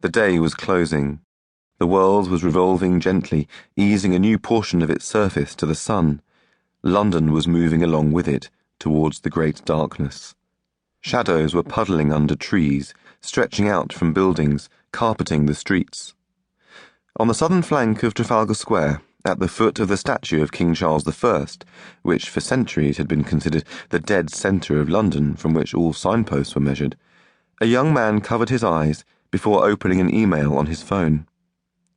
The day was closing. The world was revolving gently, easing a new portion of its surface to the sun. London was moving along with it, towards the great darkness. Shadows were puddling under trees, stretching out from buildings, carpeting the streets. On the southern flank of Trafalgar Square, at the foot of the statue of King Charles I, which for centuries had been considered the dead centre of London from which all signposts were measured, a young man covered his eyes before opening an email on his phone.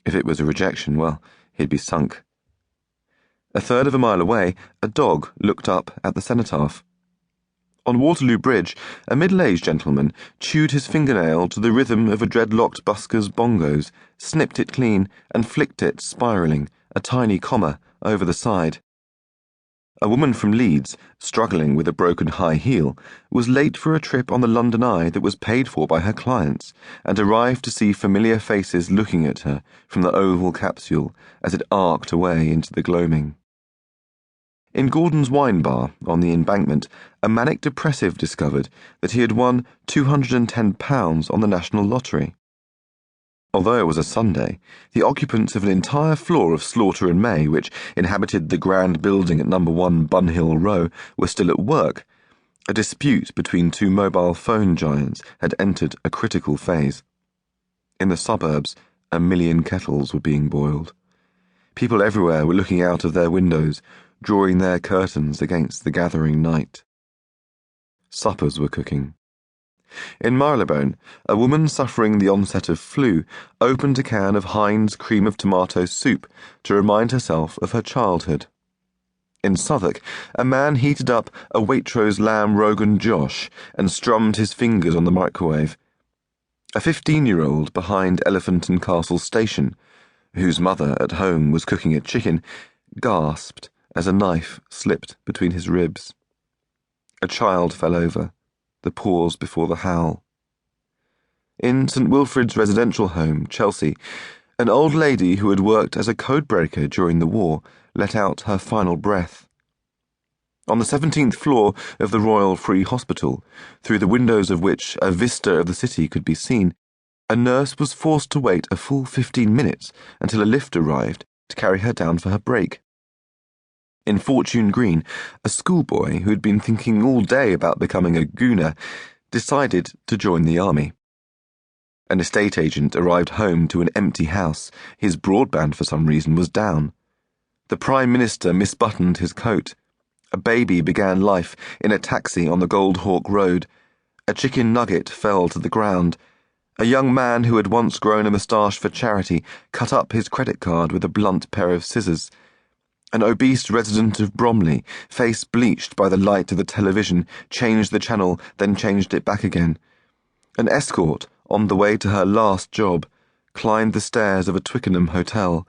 If it was a rejection, well, he'd be sunk. A third of a mile away, a dog looked up at the cenotaph. On Waterloo Bridge, a middle-aged gentleman chewed his fingernail to the rhythm of a dreadlocked busker's bongos, snipped it clean, and flicked it, spiralling, a tiny comma, over the side. A woman from Leeds, struggling with a broken high heel, was late for a trip on the London Eye that was paid for by her clients, and arrived to see familiar faces looking at her from the oval capsule as it arced away into the gloaming. In Gordon's wine bar on the Embankment, a manic depressive discovered that he had won £210 on the National Lottery. Although it was a Sunday, the occupants of an entire floor of Slaughter and May, which inhabited the grand building at No. 1 Bunhill Row, were still at work. A dispute between two mobile phone giants had entered a critical phase. In the suburbs, 1,000,000 kettles were being boiled. People everywhere were looking out of their windows, drawing their curtains against the gathering night. Suppers were cooking. In Marylebone, a woman suffering the onset of flu opened a can of Heinz cream of tomato soup to remind herself of her childhood. In Southwark, a man heated up a Waitrose lamb Rogan Josh and strummed his fingers on the microwave. A 15-year-old behind Elephant and Castle Station, whose mother at home was cooking a chicken, gasped as a knife slipped between his ribs. A child fell over, the pause before the howl. In St. Wilfrid's residential home, Chelsea, an old lady who had worked as a codebreaker during the war let out her final breath. On the 17th floor of the Royal Free Hospital, through the windows of which a vista of the city could be seen, a nurse was forced to wait a full 15 minutes until a lift arrived to carry her down for her break. In Fortune Green, a schoolboy who had been thinking all day about becoming a gooner decided to join the army. An estate agent arrived home to an empty house. His broadband, for some reason, was down. The Prime Minister misbuttoned his coat. A baby began life in a taxi on the Gold Hawk Road. A chicken nugget fell to the ground. A young man who had once grown a moustache for charity cut up his credit card with a blunt pair of scissors. An obese resident of Bromley, face bleached by the light of the television, changed the channel, then changed it back again. An escort, on the way to her last job, climbed the stairs of a Twickenham hotel.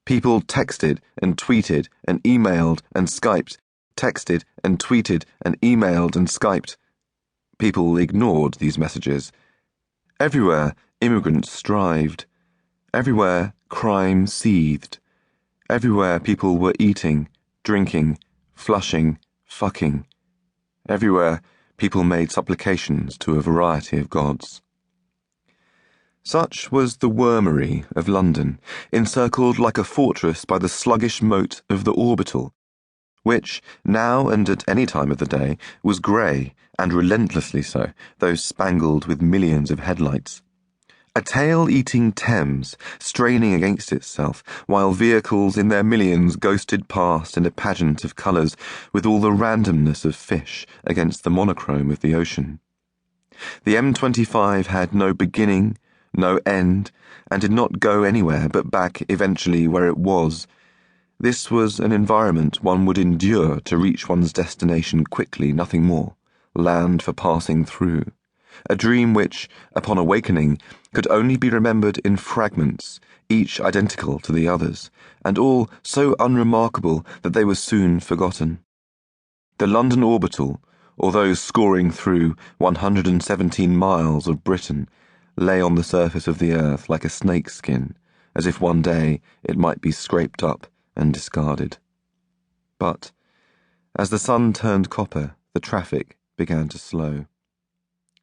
People texted and tweeted and emailed and Skyped, texted and tweeted and emailed and Skyped. People ignored these messages. Everywhere, immigrants strived. Everywhere, crime seethed. Everywhere people were eating, drinking, flushing, fucking. Everywhere people made supplications to a variety of gods. Such was the wormery of London, encircled like a fortress by the sluggish moat of the orbital, which, now and at any time of the day, was grey, and relentlessly so, though spangled with millions of headlights. A tail-eating Thames, straining against itself, while vehicles in their millions ghosted past in a pageant of colours, with all the randomness of fish against the monochrome of the ocean. The M25 had no beginning, no end, and did not go anywhere but back eventually where it was. This was an environment one would endure to reach one's destination quickly, nothing more. Land for passing through. A dream which, upon awakening, could only be remembered in fragments, each identical to the others, and all so unremarkable that they were soon forgotten. The London orbital, although scoring through 117 miles of Britain, lay on the surface of the earth like a snakeskin, as if one day it might be scraped up and discarded. But, as the sun turned copper, the traffic began to slow.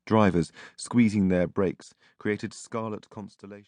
Drivers, squeezing their brakes, created scarlet constellations.